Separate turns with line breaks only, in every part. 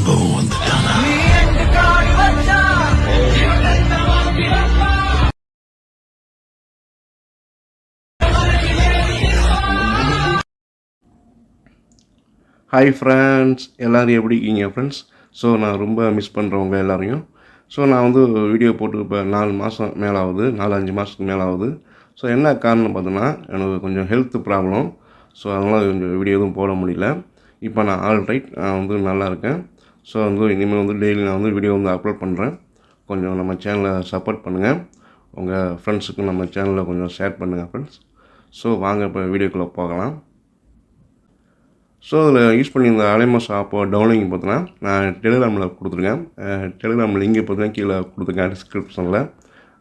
திரும்பவும் வந்துட்டானா?
Hi friends, எல்லோரும் எப்படி இருக்கீங்க ஃப்ரெண்ட்ஸ்? ஸோ நான் ரொம்ப மிஸ் பண்ணுறவங்க எல்லோரையும். ஸோ நான் வந்து வீடியோ போட்டு இப்போ 4 மாதம் மேலே ஆகுது, 4-5 மாதத்துக்கு மேலே ஆகுது. ஸோ என்ன காரணம் பார்த்தோன்னா, எனக்கு கொஞ்சம் ஹெல்த் ப்ராப்ளம். ஸோ அதனால் கொஞ்சம் வீடியோ எதுவும் போட முடியல. இப்போ நான் ஆல்ரைட், நான் வந்து நல்லா இருக்கேன். ஸோ வந்து இனிமேல் வந்து டெய்லி நான் வந்து வீடியோ வந்து அப்லோட் பண்ணுறேன். கொஞ்சம் நம்ம சேனலை சப்போர்ட் பண்ணுங்கள். உங்கள் ஃப்ரெண்ட்ஸுக்கு நம்ம சேனலில் கொஞ்சம் ஷேர் பண்ணுங்கள் ஃப்ரெண்ட்ஸ். ஸோ வாங்க இப்போ வீடியோக்குள்ளே போகலாம். ஸோ அதில் யூஸ் பண்ணியிருந்த அலைமோஸ் ஆப்போ டவுன்லோடிங் பார்த்தீங்கன்னா, நான் டெலிகிராமில் கொடுத்துருக்கேன். டெலிகிராம் லிங்கை பார்த்தீங்கன்னா கீழே கொடுத்துருக்கேன் டிஸ்கிரிப்ஷனில்.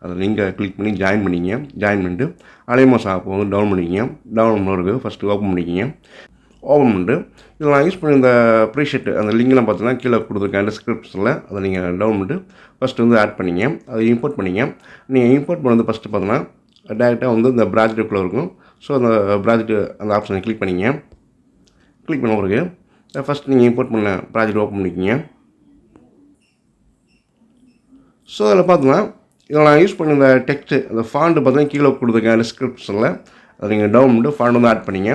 அந்த லிங்கை கிளிக் பண்ணி ஜாயின் பண்ணிக்கிங்க. ஜாயின் பண்ணிட்டு அலைமோஸ் ஆப்பை வந்து டவுன் பண்ணிக்கிங்க. டவுன் பண்ணுறதுக்கு ஃபஸ்ட்டு ஓப்பன் பண்ணிக்கிங்க. ஓப்பன் பண்ணிட்டு இதில் நான் யூஸ் பண்ணியிருந்த ப்ரீஷெட் அந்த லிங்கெலாம் பார்த்தீங்கன்னா கீழே கொடுத்துருக்கேன் டிஸ்கிரிப்ஷனில். அதை நீங்கள் டவுன் பண்ணிட்டு ஃபஸ்ட்டு வந்து ஆட் பண்ணிங்க. அதை இம்போர்ட் பண்ணிங்க. நீங்கள் இம்போர்ட் பண்ணது ஃபஸ்ட்டு பார்த்தீங்கன்னா டேரெக்டாக வந்து இந்த ப்ராஜெக்ட்டுக்குள்ளே இருக்கும். ஸோ அந்த ப்ராஜெக்ட் அந்த ஆப்ஷனை கிளிக் பண்ணிங்க. கிளிக் பண்ண பிறகு ஃபஸ்ட் நீங்கள் இம்போர்ட் பண்ண ப்ராஜெக்ட் ஓப்பன் பண்ணிக்கிங்க. ஸோ அதில் பார்த்தீங்கன்னா இதில் நான் யூஸ் பண்ணியிருந்த டெக்ஸ்ட்டு அந்த ஃபாண்ட்டு பார்த்தீங்கன்னா கீழே கொடுத்துருக்கேன் டிஸ்கிரிப்ஷனில். அதை நீங்கள் டவுன் பண்ணிட்டு ஃபாண்ட் வந்து ஆட் பண்ணிங்க.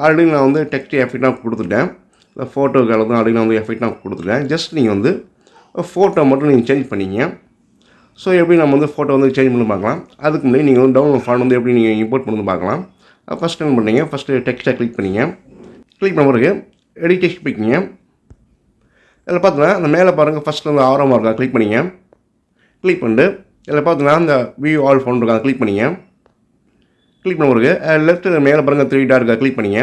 ஆல்ரெடி நான் வந்து டெக்ஸ்ட் எஃபெக்டாக கொடுத்துட்டேன். இந்த ஃபோட்டோக்கு தான் ஆல்ரெடி நான் வந்து எஃபெக்டாக கொடுத்துட்டேன். ஜஸ்ட் நீங்கள் வந்து ஃபோட்டோ மட்டும் நீங்கள் சேஞ்ச் பண்ணிங்க. ஸோ எப்படி நம்ம வந்து ஃபோட்டோ வந்து சேஞ்ச் பண்ணி பார்க்கலாம். அதுக்கு முன்னாடி நீங்கள் வந்து டவுன்லோட் ஃபாண்ட் வந்து எப்படி நீங்கள் இம்போர்ட் பண்ணி பார்க்கலாம். ஃபஸ்ட் என்ன பண்ணீங்க, ஃபஸ்ட்டு டெக்ஸ்ட்டை கிளிக் பண்ணிங்க. கிளிக் பண்ண பிறகு எடிட் டெக்ஸ்ட் போய்க்கிங்க. இதில் பார்த்தீங்கன்னா அந்த மேலே பாருங்கள் ஃபஸ்ட்டில் வந்து ஆரமாக இருக்கா, கிளிக் பண்ணிங்க. கிளிக் பண்ணிட்டு இதில் பார்த்தீங்கன்னா இந்த வியூ ஆல் ஃபோன் இருக்கா, கிளிக் பண்ணிங்க. கிளிக் பண்ண பிறகு லெஃப்ட்டு மேலே பாருங்கள் 3 டாட் இருக்கா, கிளிக் பண்ணிங்க.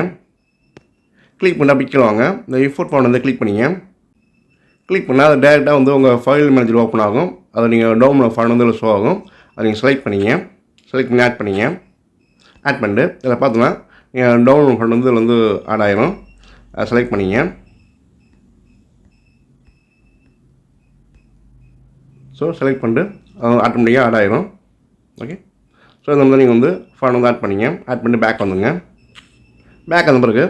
கிளிக் பண்ணால் பிக்கில் வாங்க. இந்த இம்போர்ட் ஃபோன் வந்து கிளிக் பண்ணிங்க. கிளிக் பண்ணால் அது டேரெக்டாக வந்து உங்கள் ஃபைல் மேனேஜர் ஓப்பன் ஆகும். அதை நீங்கள் டவுன்லோட் ஃபைல் வந்து ஷோ ஆகும். அதை நீங்கள் செலக்ட் பண்ணிங்க. செலக்ட் பண்ணி ஆட் பண்ணிங்க. ஆட் பண்ணிட்டு இதில் பார்த்தீங்கன்னா நீங்கள் டவுன்லோட் ஃபைல் வந்து இதில் வந்து ஆட் ஆகிரும். அதை செலக்ட் பண்ணிங்க. ஸோ செலக்ட் பண்ணிட்டு ஆட்டோமேட்டிக்காக ஆட் ஆகிரும். ஓகே. ஸோ இந்த மாதிரி நீங்கள் வந்து ஃபோன் வந்து ஆட் பண்ணிங்க. ஆட் பண்ணிட்டு பேக் வந்துங்க. பேக் வந்த பிறகு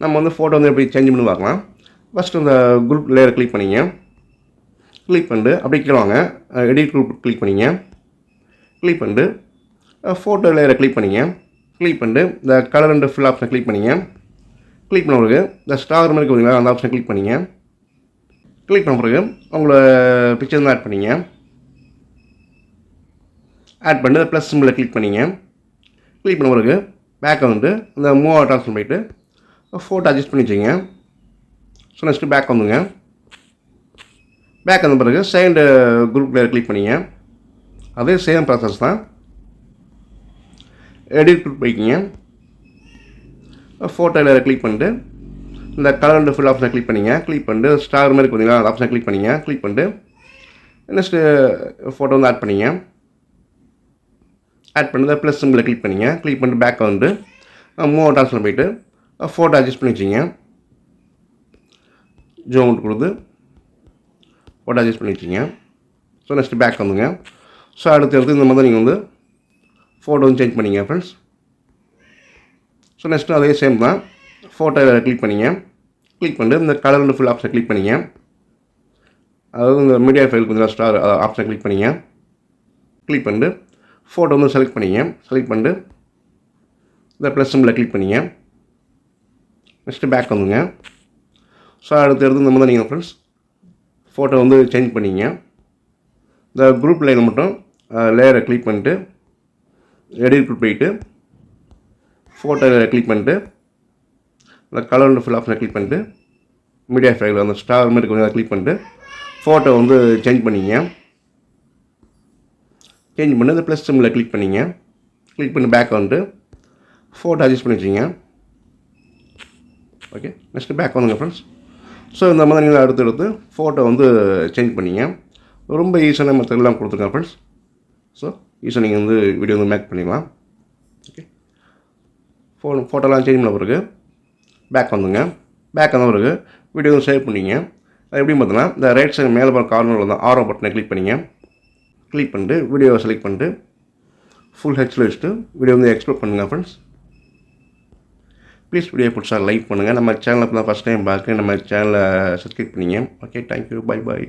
நம்ம வந்து ஃபோட்டோ வந்து எப்படி சேஞ்ச் பண்ணி பார்க்கலாம். ஃபஸ்ட்டு இந்த குரூப் லேயர் கிளிக் பண்ணிங்க. கிளிக் பண்ணிட்டு அப்படியே கீழே வாங்க. எடிட் குரூப் கிளிக் பண்ணிங்க. கிளிக் பண்ணிட்டு ஃபோட்டோ லேயரை கிளிக் பண்ணிங்க. கிளிக் பண்ணிட்டு இந்த கலர் அண்ட் ஃபில் ஆப்ஷனை கிளிக் பண்ணிங்க. கிளிக் பண்ண பிறகு இந்த ஸ்டார் மாதிரி கொடுங்க, அந்த ஆப்ஷனை கிளிக் பண்ணிங்க. கிளிக் பண்ண பிறகு உங்களோட பிக்சர் வந்து ஆட் பண்ணிங்க. ஆட் பண்ணிட்டு ப்ளஸ் சிம்பிளை கிளிக் பண்ணிங்க. கிளிக் பண்ண பிறகு பேக்கை வந்து இந்த மூவ் அவுட் ஆப்ஷன் போய்ட்டு ஃபோட்டோ அட்ஜஸ்ட் பண்ணி வச்சுங்க. ஸோ நெக்ஸ்ட்டு பேக் வந்துங்க. பேக் வந்த பிறகு செகண்ட் குரூப் லேயர் கிளிக் பண்ணிங்க. அதே சேம் ப்ராசஸ் தான். எடிட் குரூப் போய்க்கிங்க. ஃபோட்டோ லேயரை கிளிக் பண்ணிட்டு இந்த கலர் அண்ட் ஃபில் ஆப்ஷனை கிளிக் பண்ணிங்க. கிளிக் பண்ணிட்டு ஸ்டார் மாதிரி பார்த்தீங்கன்னா அந்த ஆப்ஷனை கிளிக் பண்ணிங்க. கிளிக் பண்ணிட்டு நெக்ஸ்ட்டு ஃபோட்டோ வந்து ஆட் பண்ணிங்க. ஆட் பண்ணி ப்ளஸ் சிம்பிளை கிளிக் பண்ணிங்க. கிளிக் பண்ணிட்டு பேக் வந்து மூவ் அவுட் ஆப்ஷன் போய்ட்டு ஃபோட்டோ அட்ஜஸ்ட் பண்ணி வச்சிங்க. ஜூம் அவுட் கொடுத்து ஃபோட்டோ அட்ஜஸ்ட் பண்ணி வச்சிங்க. ஸோ நெக்ஸ்ட்டு பேக் வந்துங்க. ஸோ அடுத்து இந்த மாதிரி நீங்கள் வந்து ஃபோட்டோ வந்து சேஞ்ச் பண்ணிங்க ஃப்ரெண்ட்ஸ். ஸோ நெக்ஸ்ட்டு அதே சேம் தான். ஃபோட்டோ கிளிக் பண்ணிங்க. கிளிக் பண்ணிட்டு இந்த கலர் அண்ட் ஃபுல் ஆப்ஷனை கிளிக் பண்ணிங்க. அதாவது இந்த மீடியா ஃபைல் கொஞ்சம் ஸ்டார் ஆப்ஷனை கிளிக் பண்ணிங்க. கிளிக் பண்ணிட்டு ஃபோட்டோ வந்து செலக்ட் பண்ணிங்க. செலக்ட் பண்ணிட்டு இந்த ப்ளஸ் சிம்பிளை கிளிக் பண்ணிங்க. நெக்ஸ்ட்டு பேக் வந்துங்க. ஸோ அடுத்து இந்த மாதிரி நீங்கள் ஃப்ரெண்ட்ஸ் ஃபோட்டோ வந்து சேஞ்ச் பண்ணிங்க. இந்த குரூப் லைனில் மட்டும் லேயரை கிளிக் பண்ணிட்டு எடிட் போயிட்டு ஃபோட்டோ கிளிக் பண்ணிட்டு இந்த கலர் அண்ட் ஃபுல் ஆப்ஷனை கிளிக் பண்ணிட்டு மீடியா ஃபைல் அந்த ஸ்டார் மாதிரி கொஞ்சம் கிளிக் பண்ணிட்டு ஃபோட்டோ வந்து சேஞ்ச் பண்ணிங்க. சேஞ்ச் பண்ணி இந்த ப்ளஸ் சிம்பிளை கிளிக் பண்ணிங்க. கிளிக் பண்ணி பேக் வந்துட்டு ஃபோட்டோ அட்ஜஸ்ட் பண்ணி வச்சிங்க. ஓகே. நெக்ஸ்ட்டு பேக் வந்துங்க ஃப்ரெண்ட்ஸ். ஸோ இந்த மாதிரி நீங்கள் அடுத்து ஃபோட்டோ வந்து சேஞ்ச் பண்ணிங்க. ரொம்ப ஈஸியான மெத்தட்லாம் கொடுத்துருக்கேன் ஃப்ரெண்ட்ஸ். ஸோ ஈஸியாக நீங்கள் வந்து வீடியோ வந்து மேக் பண்ணிக்கலாம். ஓகே. ஃபோட்டோலாம் சேஞ்ச் பண்ண பிறகு பேக் வந்துங்க. பேக் வந்த பிறகு வீடியோ வந்து சேவ் பண்ணிங்க. அது எப்படின்னு பார்த்தீங்கன்னா இந்த ரைட் சைடு மேலே போகிற கார்னரில் தான் ஆரோ பட்டனை கிளிக் பண்ணிங்க. கிளிக் பண்ணிட்டு வீடியோவை செலக்ட் பண்ணிட்டு ஃபுல் ஹெச்டியில் வச்சுட்டு வீடியோ வந்து எக்ஸ்போர்ட் பண்ணுங்கள் ஃப்ரெண்ட்ஸ். ப்ளீஸ் வீடியோ பிடிச்சா லைக் பண்ணுங்கள். நம்ம சேனலை இப்போ தான் ஃபஸ்ட் டைம் பார்க்க நம்ம சேனலை சப்ஸ்கிரைப் பண்ணிங்க. Okay, thank you, bye bye.